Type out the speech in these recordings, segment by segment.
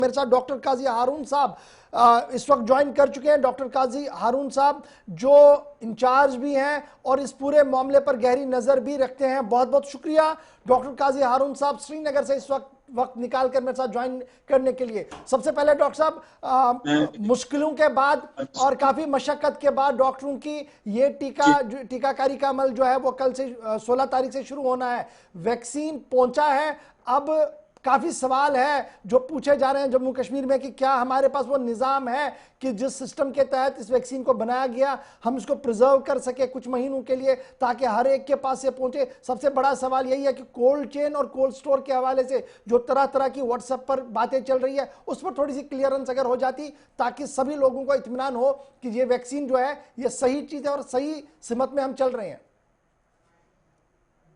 मेरे साथ डॉक्टर काजी हारून साहब इस वक्त ज्वाइन कर चुके हैं। डॉक्टर काजी हारून साहब जो इंचार्ज भी हैं और इस पूरे मामले पर गहरी नजर भी रखते हैं। बहुत बहुत शुक्रिया डॉक्टर काजी हारून साहब श्रीनगर से इस वक्त निकाल कर मेरे साथ ज्वाइन करने के लिए। सबसे पहले डॉक्टर साहब, मुश्किलों के बाद और काफी मशक्कत के बाद डॉक्टरों की ये टीकाकारी का अमल जो है वो कल से 16 तारीख से शुरू होना है। वैक्सीन पहुंचा है, अब काफी सवाल है जो पूछे जा रहे हैं जम्मू कश्मीर में कि क्या हमारे पास वो निज़ाम है कि जिस सिस्टम के तहत इस वैक्सीन को बनाया गया हम इसको प्रिजर्व कर सके कुछ महीनों के लिए ताकि हर एक के पास ये पहुंचे। सबसे बड़ा सवाल यही है कि कोल्ड चेन और कोल्ड स्टोर के हवाले से जो तरह तरह की व्हाट्सएप पर बातें चल रही है उस पर थोड़ी सी क्लियरेंस अगर हो जाती ताकि सभी लोगों को इत्मीनान हो कि ये वैक्सीन जो है ये सही चीज है और सही सिमत में हम चल रहे हैं।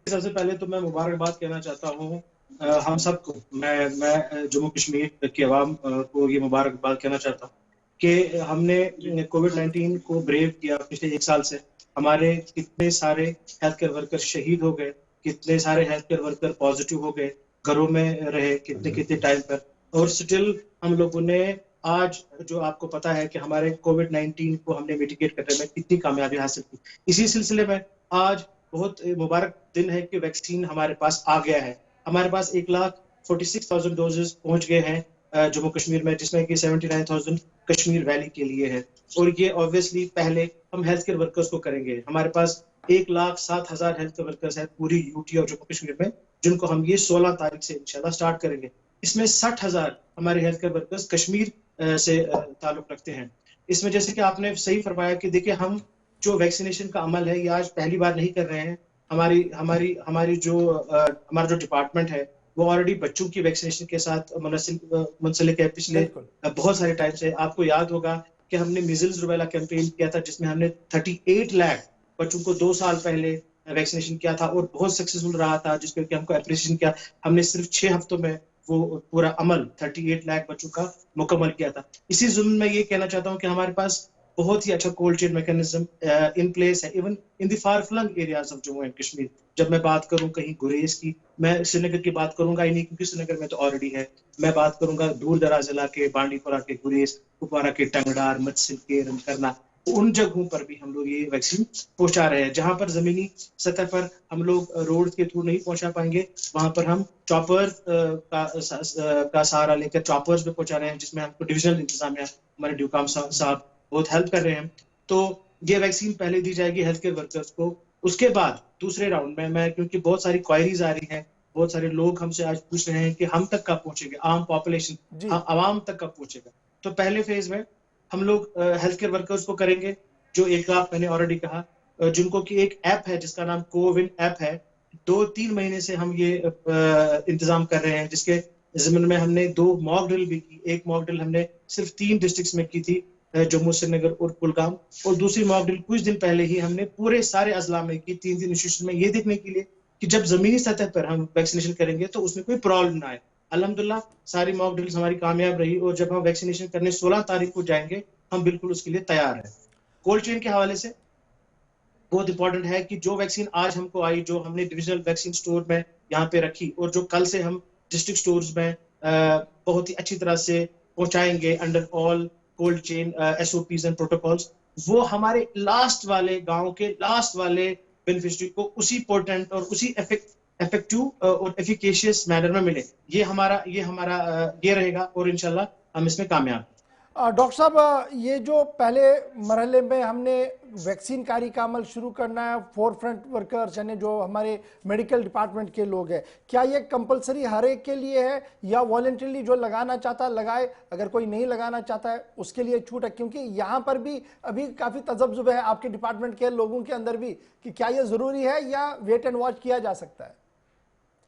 सबसे पहले तो मैं मुबारकबाद कहना चाहता हूँ हम सबको। मैं जम्मू कश्मीर की आवाम को ये मुबारकबाद कहना चाहता हूँ कि हमने कोविड-19 को ब्रेव किया। पिछले 1 साल से हमारे कितने सारे हेल्थ केयर वर्कर शहीद हो गए, कितने सारे हेल्थ केयर वर्कर पॉजिटिव हो गए, घरों में रहे कितने टाइम पर, और स्टिल हम लोगों ने आज जो आपको पता है कि हमारे कोविड-19 को हमने मिटिगेट करने में कितनी कामयाबी हासिल की। इसी सिलसिले में आज बहुत मुबारक दिन है कि वैक्सीन हमारे पास आ गया है। हमारे पास 1,46,000 डोजेस पहुंच गए हैं जम्मू कश्मीर में, जिसमें कि 79,000 कश्मीर वैली के लिए है। और ये ऑब्वियसली पहले हम हेल्थ केयर वर्कर्स को करेंगे। हमारे पास 1,07,000 हेल्थ केयर वर्कर्स हैं पूरी यूटी और जम्मू कश्मीर में, जिनको हम ये 16 तारीख से इंशाल्लाह स्टार्ट करेंगे। इसमें 60,000 हमारे हेल्थ केयर वर्कर्स कश्मीर से ताल्लुक रखते हैं। इसमें जैसे कि आपने सही फरमाया कि देखिए हम जो वैक्सीनेशन का अमल है ये आज पहली बार नहीं कर रहे हैं। हमारी जो हमारा जो डिपार्टमेंट है वो ऑलरेडी बच्चों की वैक्सीनेशन के साथ मुंसलिक है पिछले बहुत सारे टाइम से। आपको याद होगा कि हमने मीजल्स रूबेला कैंपेन किया था जिसमें हमने 38 लाख बच्चों को 2 साल पहले वैक्सीनेशन किया था और बहुत सक्सेसफुल रहा था, जिसके लिए हमको अप्रिशिएशन किया। हमने सिर्फ 6 हफ्तों में वो पूरा अमल 38 लाख बच्चों का मुकम्मल किया था। इसी ज़ुम्न में ये कहना चाहता हूँ कि हमारे पास बहुत ही अच्छा cold chain mechanism in place है, even in the far flung areas of Jammu and Kashmir. जब मैं बात करूं कहीं गुरेज की, मैं श्रीनगर की बात करूंगा ही नहीं क्योंकि श्रीनगर में तो ऑलरेडी है। मैं बात करूंगा दूर दराज इलाके, बांडीपोरा के गुरेज, कुपवारा के टंगडार, मत्सिल के रमकरना, उन जगहों पर भी हम लोग ये वैक्सीन पहुंचा रहे हैं। जहां पर जमीनी सतह पर हम लोग रोड के थ्रू नहीं पहुंचा पाएंगे वहां पर हम चॉपर का सहारा लेकर चॉपर्स पे पहुंचा रहे हैं, जिसमें हमको डिविजनल इंतजामिया हमारे ड्यूकाम साहब बहुत हेल्प कर रहे हैं। तो ये वैक्सीन पहले दी जाएगी हेल्थ केयर वर्कर्स को, उसके बाद दूसरे राउंड में मैं, क्योंकि बहुत सारी क्वायरीज आ रही हैं, बहुत सारे लोग हमसे आज पूछ रहे हैं कि हम तक कब पहुंचेंगे, आम पॉपुलेशन आवाम तक कब पहुंचेगा। तो पहले फेज में हम लोग हेल्थ केयर वर्कर्स को करेंगे जो 1 लाख मैंने ऑलरेडी कहा, जिनको की एक ऐप है जिसका नाम कोविन ऐप है। 2-3 महीने से हम ये इंतजाम कर रहे हैं, जिसके जिम्मे में हमने 2 मॉक ड्रिल भी की। एक मॉक ड्रिल हमने सिर्फ 3 डिस्ट्रिक्ट्स में की थी, जम्मू, श्रीनगर और कुलगाम, और दूसरी मॉक ड्रिल कुछ दिन पहले ही हमने पूरे सारे अजला में की, 3 इंस्टीट्यूशन में, ये देखने के लिए कि जब जमीनी सतह पर हम वैक्सीनेशन करेंगे तो उसमें कोई प्रॉब्लम ना आए। अल्हम्दुलिल्लाह सारी मॉक ड्रिल्स हमारी कामयाब रही और जब हम वैक्सीनेशन करने 16 तारीख को जाएंगे हम बिल्कुल उसके लिए तैयार है। कोल्ड चेन के हवाले से बहुत इंपॉर्टेंट है कि जो वैक्सीन आज हमको आई, जो हमने डिविजनल वैक्सीन स्टोर में यहाँ पे रखी और जो कल से हम डिस्ट्रिक्ट स्टोर्स में बहुत ही अच्छी तरह से पहुंचाएंगे under all cold chain SOPs and protocols, वो हमारे लास्ट वाले गांव के लास्ट वाले बेनिफिशियरी को उसी पोर्टेंट और उसी इफेक्टिव और एफिकेशियस मैनर में मिले। ये हमारा ये रहेगा और इंशाल्लाह हम इसमें कामयाब। डॉक्टर साहब, ये जो पहले मरहले में हमने वैक्सीन कारी का अमल शुरू करना है, फोर फ्रंट वर्कर्स यानी जो हमारे मेडिकल डिपार्टमेंट के लोग हैं, क्या ये कंपलसरी हर एक के लिए है या वॉलंटरीली जो लगाना चाहता लगाए, अगर कोई नहीं लगाना चाहता है उसके लिए छूट है? क्योंकि यहाँ पर भी अभी काफ़ी तजब्जुब है आपके डिपार्टमेंट के लोगों के अंदर भी कि क्या ये ज़रूरी है या वेट एंड वॉच किया जा सकता है।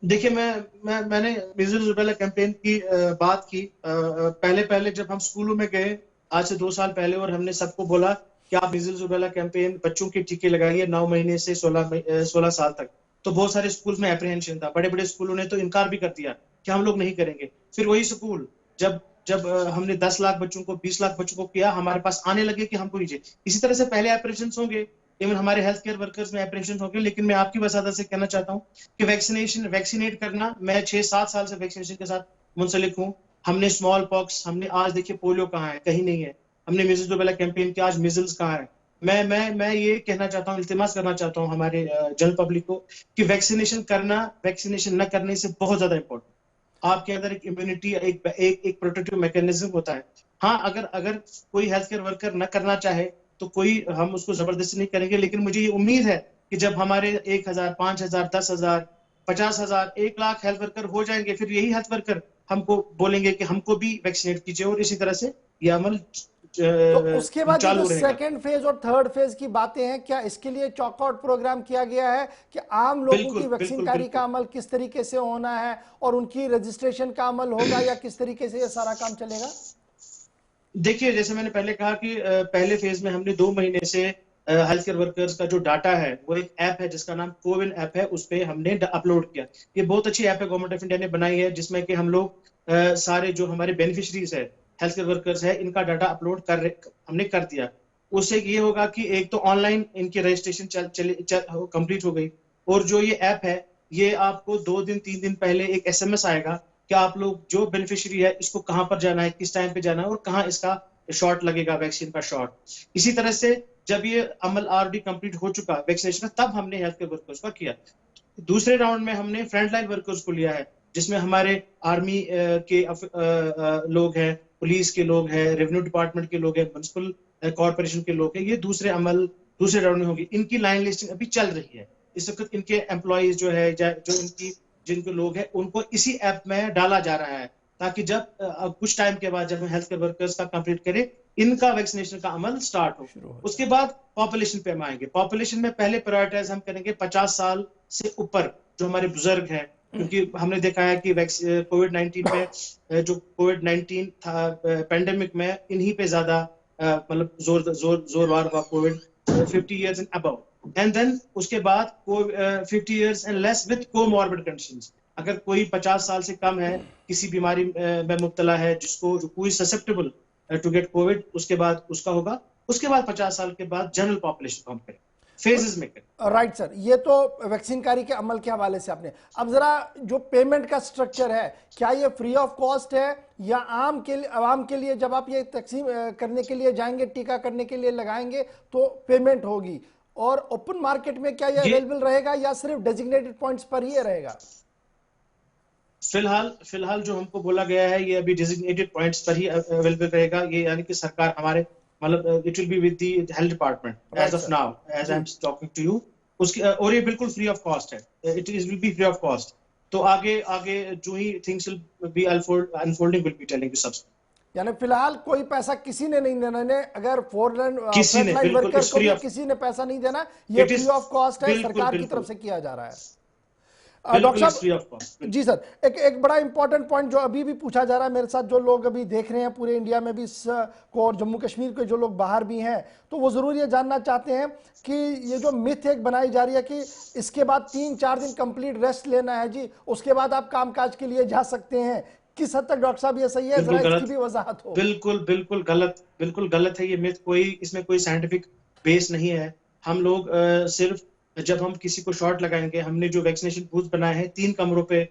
देखिए मैंने मीजल्स रूबेला कैंपेन की बात की पहले जब हम स्कूलों में गए आज से 2 साल पहले, और हमने सबको बोला कि आप मीजल्स रूबेला कैंपेन बच्चों के टीके लगाइए 9 महीने से 16 साल तक। तो बहुत सारे स्कूल में एप्रीहेंशन था, बड़े बड़े स्कूलों ने तो इनकार भी कर दिया कि हम लोग नहीं करेंगे। फिर वही स्कूल जब हमने 10 लाख बच्चों को 20 लाख बच्चों को किया, हमारे पास आने लगे कि हमको नीचे। इसी तरह से पहले एप्रीहेंशन होंगे, इवन हमारे हेल्थ केयर वर्कर्स में एप्रीहेंशन होंगे, लेकिन मैं आपकी वसादत से कहना चाहता हूँ कि वैक्सीनेट करना, मैं 6-7 साल से वैक्सीनेशन के साथ मुंसलिक हूँ। हमने स्मॉल पॉक्स, हमने आज देखिए पोलियो कहाँ है, कहीं नहीं है। हमने मीजल्स रूबेला कैंपेन किया, आज मीजल्स कहाँ है। मैं ये कहना चाहता हूँ, इल्तिमास करना चाहता हूँ हमारे जनरल पब्लिक को कि वैक्सीनेशन करना, वैक्सीनेशन न करने से बहुत ज्यादा इंपॉर्टेंट। आपके अंदर एक इम्यूनिटी, एक प्रोटेक्टिव मैकेनिज्म होता है। हाँ, अगर अगर कोई हेल्थ केयर वर्कर न करना चाहे तो कोई, हम उसको जबरदस्ती नहीं करेंगे, लेकिन मुझे ये उम्मीद है कि जब हमारे 1,000, 5,000, 10,000, 50,000, 1 लाख हेल्थ वर्कर हो जाएंगे, फिर यही हेल्थ वर्कर हमको बोलेंगे कि हमको भी वैक्सीनेट कीजिए, और इसी तरह से ये अमल तो उसके बाद ये जो चालू रहेगा। सेकेंड फेज और थर्ड फेज की बातें हैं, क्या इसके लिए चॉकआउट प्रोग्राम किया गया है कि आम लोगों की बिल्कुल बिल्कुल वैक्सीनकारी का बिल्कुल। अमल किस तरीके से होना है और उनकी रजिस्ट्रेशन का अमल होगा, या किस तरीके से ये सारा काम चलेगा? देखिए, जैसे मैंने पहले कहा कि पहले फेज में हमने 2 महीने से हेल्थ केयर वर्कर्स का जो डाटा है, वो एक ऐप है जिसका नाम कोविन ऐप है, उस पर हमने अपलोड किया। ये बहुत अच्छी ऐप है, गवर्नमेंट ऑफ इंडिया ने बनाई है, जिसमें कि हम लोग सारे जो हमारे बेनिफिशरीज है, हेल्थ केयर वर्कर्स है, इनका डाटा अपलोड हमने कर दिया। उससे ये होगा कि एक तो ऑनलाइन इनकी रजिस्ट्रेशन कंप्लीट हो गई, और जो ये ऐप है, ये आपको 2 दिन 3 दिन पहले एक SMS आएगा कि आप लोग जो बेनिफिशियरी है, इसको कहां पर जाना है, किस टाइम पे जाना है, और कहां इसका शॉट लगेगा, वैक्सीन का शॉट। इसी तरह से जब ये अमल ऑलरेडी कंप्लीट हो चुका वैक्सीनेशन का, तब हमने हेल्थ केयर वर्कर्स का किया। दूसरे राउंड में हमने फ्रंटलाइन वर्कर्स को लिया है, जिसमें हमारे आर्मी के लोग हैं, पुलिस के लोग हैं, रेवेन्यू डिपार्टमेंट के लोग हैं, म्युनिसिपल कॉर्पोरेशन के लोग हैं। ये दूसरे राउंड में होगी। इनकी लाइन लिस्टिंग अभी चल रही है। इस वक्त इनके एम्प्लॉयज जो है, जो इनकी जिनके लोग हैं, उनको इसी ऐप में डाला जा रहा है, ताकि जब कुछ टाइम के बाद जब हम हेल्थ केयर वर्कर्स का कंप्लीट करें, इनका वैक्सीनेशन का अमल स्टार्ट हो। शुरू हो उसके जाए। बाद पॉपुलेशन पे हम आएंगे। पॉपुलेशन में पहले प्रायोरिटाइज हम करेंगे 50 साल से ऊपर जो हमारे बुजुर्ग हैं, क्योंकि हमने देखा है कि कोविड-19 में, जो कोविड-19 था पेंडेमिक में, इन्हीं पे ज्यादा मतलब जोरवार हुआ covid. 50 years and above, and then उसके बाद 50 years and less with comorbid conditions। अगर कोई 50 साल से कम है, किसी बीमारी में मुब्तला है, जिसको जो कोई ससेप्टेबल टू गेट कोविड, उसके बाद उसका होगा। उसके बाद 50 साल के बाद जनरल पॉपुलेशन को हम करें, फेजेस में करें। राइट सर, ये तो वैक्सीन कारी के अमल के हवाले से आपने। अब जरा जो पेमेंट का स्ट्रक्चर है, क्या ये फ्री ऑफ कॉस्ट है, या आवाम के लिए जब आप ये तकसीम करने के लिए जाएंगे, टीका करने के लिए लगाएंगे, तो पेमेंट होगी? और ओपन मार्केट में क्या ये अवेलेबल रहेगा, या सिर्फ डेजिग्नेटेड पॉइंट्स पर ही रहेगा? फिलहाल जो हमको बोला गया है, ये अभी डेजिग्नेटेड पॉइंट्स पर ही अवेलेबल रहेगा। ये यानी कि सरकार हमारे, मतलब it will be with the health department as of now, as I am talking to you. उसकी, और ये बिल्कुल फ्री ऑफ कॉस्ट है। It will be free of cost. तो आगे आगे जो ही things will be unfolding, will be telling you सब। यानी फिलहाल कोई पैसा किसी ने नहीं देना है, अगर किसी ने, फ्रंटलाइन बिल्कुल, वर्कर इट्स को फ्री भी ऑफ, किसी ने पैसा नहीं देना, ये it free is, of cost है, बिल्कुल सरकार की बिल्कुल तरफ से किया जा रहा है। डॉक्टर बिल्कुल फ्री ऑफ साहब, कॉस्ट। जी सर, एक बड़ा इंपॉर्टेंट पॉइंट जो अभी भी पूछा जा रहा है मेरे साथ, जो लोग अभी देख रहे हैं पूरे इंडिया में भी इस को, और जम्मू कश्मीर के जो लोग बाहर भी हैं, तो वो जरूर ये जानना चाहते हैं कि ये जो मिथ एक बनाई जा रही है कि इसके बाद 3-4 दिन कंप्लीट रेस्ट लेना है जी, उसके बाद आप कामकाज के लिए जा सकते हैं, किस हद तक डॉक्टर साहब ये सही है? बिल्कुल जरा इसकी गलत, भी वजाहत हो। बिल्कुल गलत है ये मिथ। इसमें कोई साइंटिफिक बेस नहीं है। हम लोग सिर्फ, जब हम किसी को शॉट लगाएंगे, हमने जो वैक्सीनेशन बूथ बनाए हैं 3 कमरों पे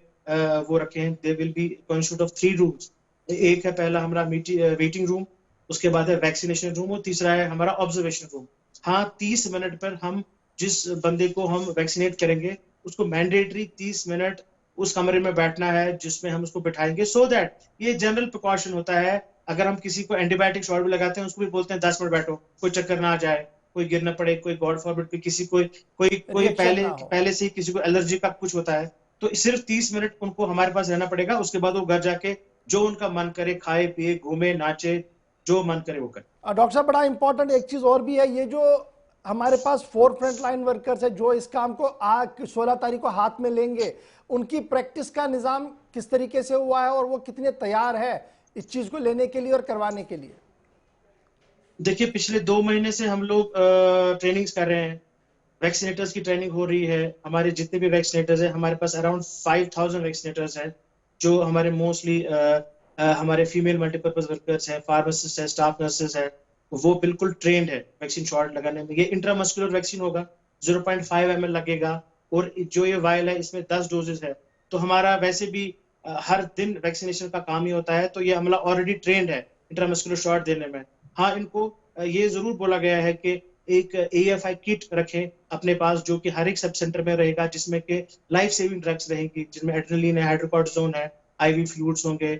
वो रखे हैं। They will be constitute of 3 rooms. एक है पहला हमारा वेटिंग रूम, उसके बाद है वैक्सीनेशन रूम, और तीसरा है हमारा ऑब्जर्वेशन रूम। हाँ, 30 मिनट पर हम जिस बंदे को हम वैक्सीनेट करेंगे, उसको मैंडेटरी 30 मिनट उस कमरे में बैठना है जिसमें हम उसको बिठाएंगे, सो दैट ये जनरल प्रिकॉशन होता है। अगर हम किसी को एंटीबायोटिक शॉट भी लगाते हैं, उसको भी बोलते हैं 10 मिनट बैठो, कोई चक्कर ना आ जाए, कोई गिर ना पड़े, कोई गॉड फॉरबिड कोई रिएक्शन ना हो। पहले से ही किसी को एलर्जी का कुछ होता है, तो सिर्फ 30 मिनट उनको हमारे पास रहना पड़ेगा। उसके बाद वो घर जाके जो उनका मन करे, खाए पिए, घूमे, नाचे, जो मन करे वो करे। डॉक्टर साहब, बड़ा इंपॉर्टेंट एक चीज और भी है, ये जो हमारे पास 4 फ्रंट लाइन वर्कर्स है जो इस काम को 16 तारीख को हाथ में लेंगे, उनकी प्रैक्टिस का निजाम किस तरीके से हुआ है, और वो कितने तैयार है इस चीज को लेने के लिए और करवाने के लिए? देखिए, पिछले 2 महीने से हम लोग ट्रेनिंग्स कर रहे हैं। वैक्सीनेटर्स की ट्रेनिंग हो रही है। हमारे जितने भी वैक्सीनेटर्स हैं, हमारे पास अराउंड 5000 वैक्सीनेटर्स हैं, जो हमारे मोस्टली हमारे फीमेल मल्टीपर्पज वर्कर्स हैं, फार्मासिस्ट है, स्टाफ नर्सेस है। वो बिल्कुल ट्रेंड है वैक्सीन शॉट लगाने में। ये इंट्रामस्कुलर वैक्सीन होगा, 0.5 ml लगेगा, और जो ये वायल है इसमें 10 डोजेस है। तो हमारा वैसे भी हर दिन वैक्सीनेशन का काम ही होता है, तो ये अमला ऑलरेडी ट्रेंड है इंट्रामस्कुलर शॉट देने में। हाँ, इनको ये जरूर बोला गया है कि एक AFI किट रखें अपने पास, जो कि हर एक सब सेंटर में रहेगा, जिसमें के लाइफ सेविंग ड्रग्स रहेंगी, जिसमें एड्रेनलिन है, हाइड्रोकॉर्टिसोन है, IV फ्लूइड्स होंगे।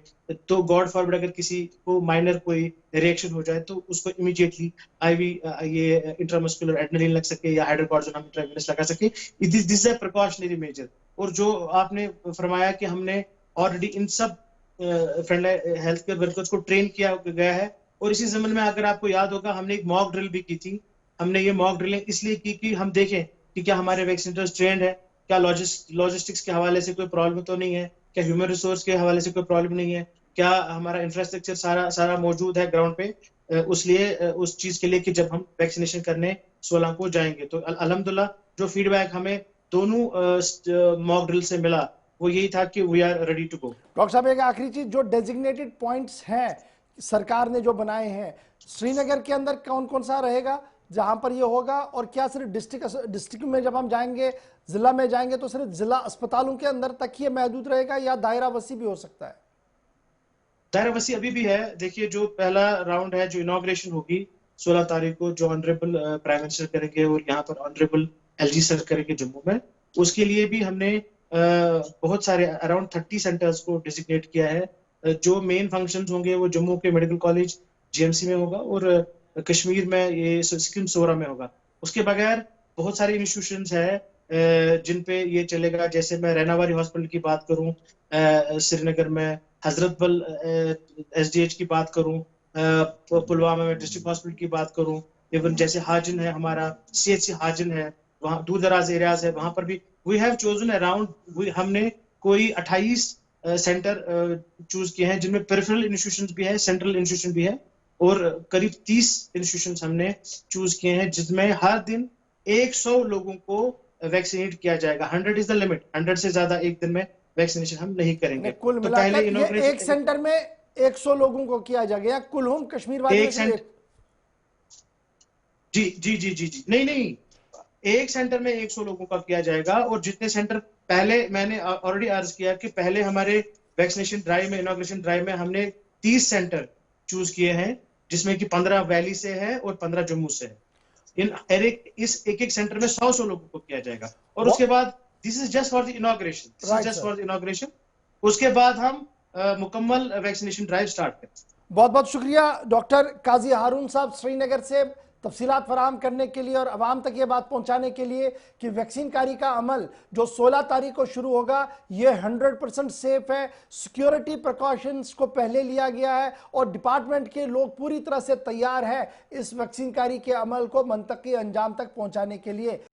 तो गॉड फॉरबिड अगर किसी को माइनर कोई रिएक्शन हो जाए तो उसको इमीडिएटली IV ये इंट्रामस्कुलर एड्रेनलिन लग सके या हाइड्रोकॉर्टिसोन हम इंट्रावेनस लगा सके। This is a precautionary major. और जो आपने फरमाया कि हमने ऑलरेडी इन सब फ्रंटलाइन हेल्थ केयर वर्कर्स को ट्रेन किया गया है, और इसी संबंध में अगर आपको याद होगा हमने एक मॉक ड्रिल भी की थी। हमने ये मॉक ड्रिलिंग इसलिए की कि हम देखें कि क्या हमारे वैक्सीनेटर्स ट्रेंड है, क्या लॉजिस्टिक्स के हवाले से कोई प्रॉब्लम तो नहीं है, क्या ह्यूमन रिसोर्स के हवाले से कोई प्रॉब्लम नहीं है, क्या हमारा इंफ्रास्ट्रक्चर सारा मौजूद है ग्राउंड पे, उस चीज के लिए कि जब हम वैक्सीनेशन करने 16 को जाएंगे। तो अल्हम्दुलिल्लाह जो फीडबैक हमें दोनों मॉक ड्रिल से मिला वो यही था कि we are ready to go. Doctor साहब, एक आखिरी चीज, जो डेजिग्नेटेड पॉइंट्स हैं सरकार ने जो बनाए हैं, श्रीनगर के अंदर कौन कौन सा रहेगा जहां पर ये होगा, और क्या सिर्फ डिस्ट्रिक्ट में जब हम जाएंगे, जिला में जाएंगे तो सिर्फ जिला अस्पतालों के अंदर तक ये महदूद रहेगा या दायरा वसी भी हो सकता है? दायरा वसी अभी भी है। देखिए, जो पहला राउंड है, जो इनॉग्रेशन होगी 16 तारीख को, जो ऑनरेबल प्राइम मिनिस्टर करेंगे और यहाँ पर ऑनरेबल LG सर करेंगे जम्मू में, उसके लिए भी हमने बहुत सारे अराउंड 30 सेंटर्स को डिजिग्नेट किया है। जो मेन फंक्शंस होंगे वो जम्मू के मेडिकल कॉलेज GMC में होगा और कश्मीर में ये सिक्किम सोरा में होगा। उसके बगैर बहुत सारे इंस्टीट्यूशंस है जिन पे ये चलेगा। जैसे मैं रैनावारी हॉस्पिटल की बात करूं, श्रीनगर में हजरतबल SDH की बात करूं, पुलवामा में डिस्ट्रिक्ट हॉस्पिटल की बात करूं, इवन जैसे हाजिन है, हमारा CHC हाजिन है, वहाँ दूर दराज एरियाज है, वहां पर भी वी हैव चोजन अराउंड, हमने कोई 28 सेंटर चूज किए हैं, जिनमें पेरिफेरल इंस्टीट्यूशंस भी है, सेंट्रल इंस्टीट्यूशन भी है, और करीब 30 इंस्टीट्यूशंस हमने चूज किए हैं, जिसमें हर दिन 100 लोगों को वैक्सीनेट किया जाएगा। 100 इज द लिमिट, 100 से ज्यादा एक दिन में वैक्सीनेशन हम नहीं करेंगे। कुल तो मिलाकर पहले ये एक सेंटर में 100 लोगों को किया जाएगा, कुलहुम कश्मीर वाले जी, नहीं, एक सेंटर में 100 लोगों का किया जाएगा। और जितने सेंटर पहले मैंने ऑलरेडी अर्ज किया कि पहले हमारे वैक्सीनेशन ड्राइव में, इनॉग्रेशन ड्राइव में हमने 30 सेंटर चूज किए हैं, जिसमें कि 15 वैली से है और 15 जम्मू से है। इस एक सेंटर में 100 लोगों को किया जाएगा। और उसके बाद this is just for the inauguration, उसके बाद हम मुकम्मल वैक्सीनेशन ड्राइव स्टार्ट करें। बहुत बहुत शुक्रिया डॉक्टर काजी हारून साहब, श्रीनगर से तफसीलात फराहम करने के लिए और आवाम तक ये बात पहुंचाने के लिए कि वैक्सीन कारी का अमल जो 16 तारीख को शुरू होगा ये 100% सेफ है। सिक्योरिटी प्रिकॉशंस को पहले लिया गया है और डिपार्टमेंट के लोग पूरी तरह से तैयार हैं इस वैक्सीन कारी के अमल को मंतकी अंजाम तक पहुंचाने के लिए।